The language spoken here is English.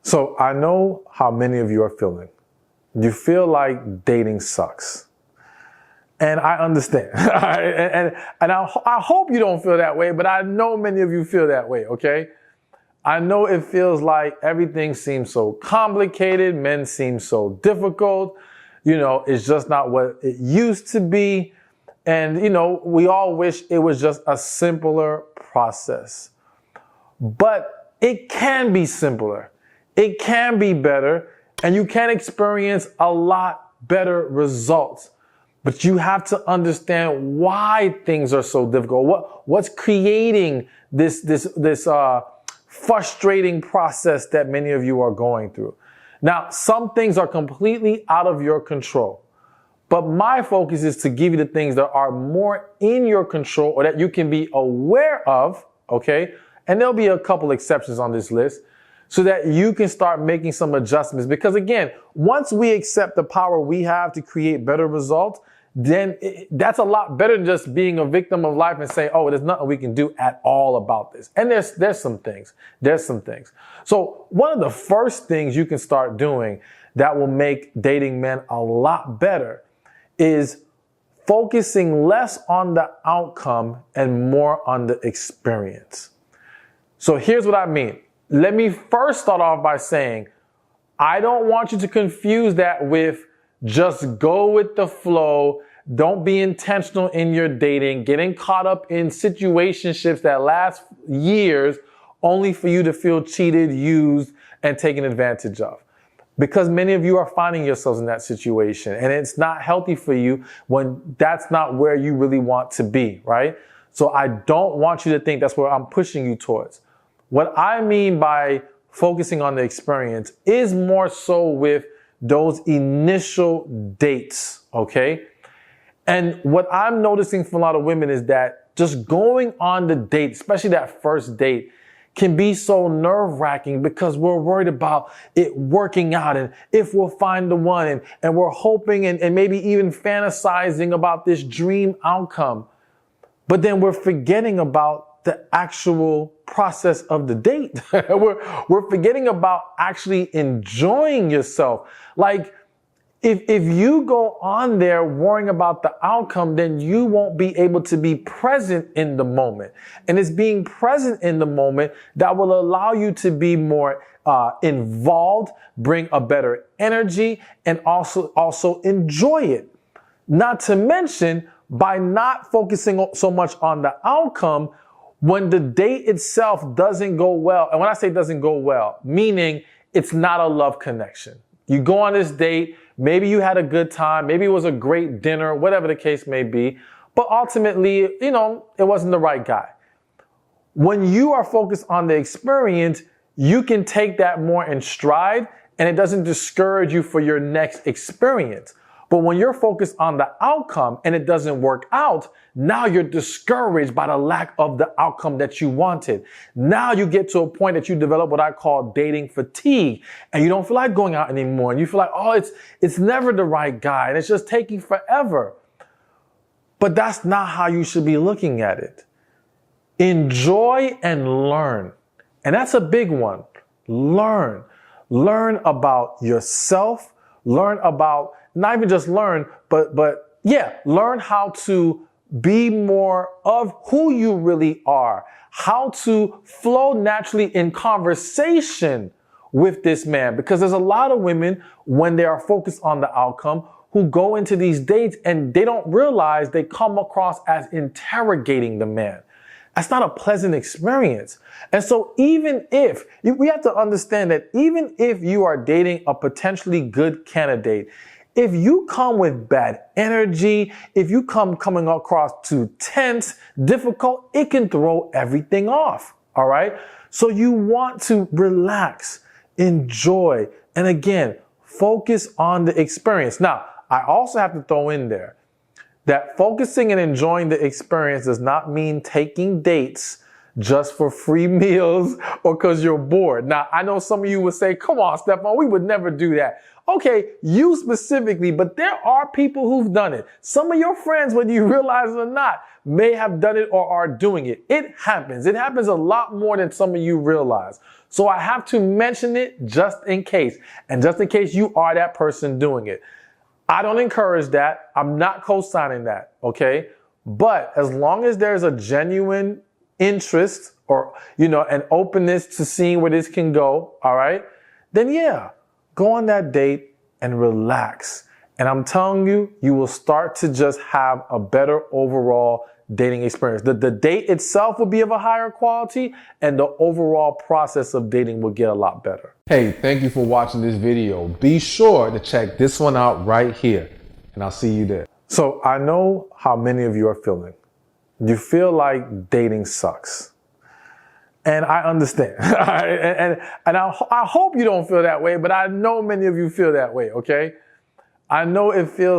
So I know how many of you are feeling. You feel like dating sucks. And I understand. and I hope you don't feel that way, but I know many of you feel that way, okay? I know it feels like everything seems so complicated, men seem so difficult, it's just not what it used to be. And, we all wish it was just a simpler process. But it can be simpler. It can be better, and you can experience a lot better results. But you have to understand why things are so difficult. What's creating this frustrating process that many of you are going through. Now, some things are completely out of your control. But my focus is to give you the things that are more in your control or that you can be aware of, okay? And there'll be a couple exceptions on this list so that you can start making some adjustments. Because again, once we accept the power we have to create better results, then that's a lot better than just being a victim of life and saying, oh, there's nothing we can do at all about this. And there's some things. So one of the first things you can start doing that will make dating men a lot better is focusing less on the outcome and more on the experience. So here's what I mean. Let me first start off by saying, I don't want you to confuse that with just go with the flow. Don't be intentional in your dating, getting caught up in situationships that last years only for you to feel cheated, used, and taken advantage of. Because many of you are finding yourselves in that situation, and it's not healthy for you when that's not where you really want to be, right? So I don't want you to think that's where I'm pushing you towards. What I mean by focusing on the experience is more so with those initial dates, okay? And what I'm noticing from a lot of women is that just going on the date, especially that first date, can be so nerve-wracking because we're worried about it working out and if we'll find the one and we're hoping and maybe even fantasizing about this dream outcome. But then we're forgetting about the actual process of the date. we're forgetting about actually enjoying yourself. Like, if you go on there worrying about the outcome, then you won't be able to be present in the moment. And it's being present in the moment that will allow you to be more involved, bring a better energy, and also enjoy it. Not to mention, by not focusing so much on the outcome, when the date itself doesn't go well, and when I say doesn't go well, meaning it's not a love connection. You go on this date, maybe you had a good time, maybe it was a great dinner, whatever the case may be, but ultimately, it wasn't the right guy. When you are focused on the experience, you can take that more in stride and it doesn't discourage you for your next experience. But when you're focused on the outcome and it doesn't work out, now you're discouraged by the lack of the outcome that you wanted. Now you get to a point that you develop what I call dating fatigue, and you don't feel like going out anymore. And you feel like, oh, it's never the right guy and it's just taking forever. But that's not how you should be looking at it. Enjoy and learn. And that's a big one. Learn. Learn about yourself. Learn about, not even just learn, but learn how to be more of who you really are, how to flow naturally in conversation with this man. Because there's a lot of women, when they are focused on the outcome, who go into these dates and they don't realize they come across as interrogating the man. That's not a pleasant experience. And so even if, we have to understand that even if you are dating a potentially good candidate, if you come with bad energy, if you coming across too tense, difficult, it can throw everything off. All right. So you want to relax, enjoy, and again, focus on the experience. Now, I also have to throw in there that focusing and enjoying the experience does not mean taking dates just for free meals or because you're bored. Now, I know some of you would say, come on, Stefan, we would never do that. Okay, you specifically, but there are people who've done it. Some of your friends, whether you realize it or not, may have done it or are doing it. It happens. It happens a lot more than some of you realize. So I have to mention it just in case. And just in case you are that person doing it. I don't encourage that. I'm not co-signing that, okay? But as long as there's a genuine interest or, an openness to seeing where this can go, all right, then yeah, go on that date and relax. And I'm telling you, you will start to just have a better overall dating experience. The date itself will be of a higher quality and the overall process of dating will get a lot better. Hey, thank you for watching this video. Be sure to check this one out right here and I'll see you there. So I know how many of you are feeling. You feel like dating sucks. And I understand. and I hope you don't feel that way, but I know many of you feel that way, okay? I know it feels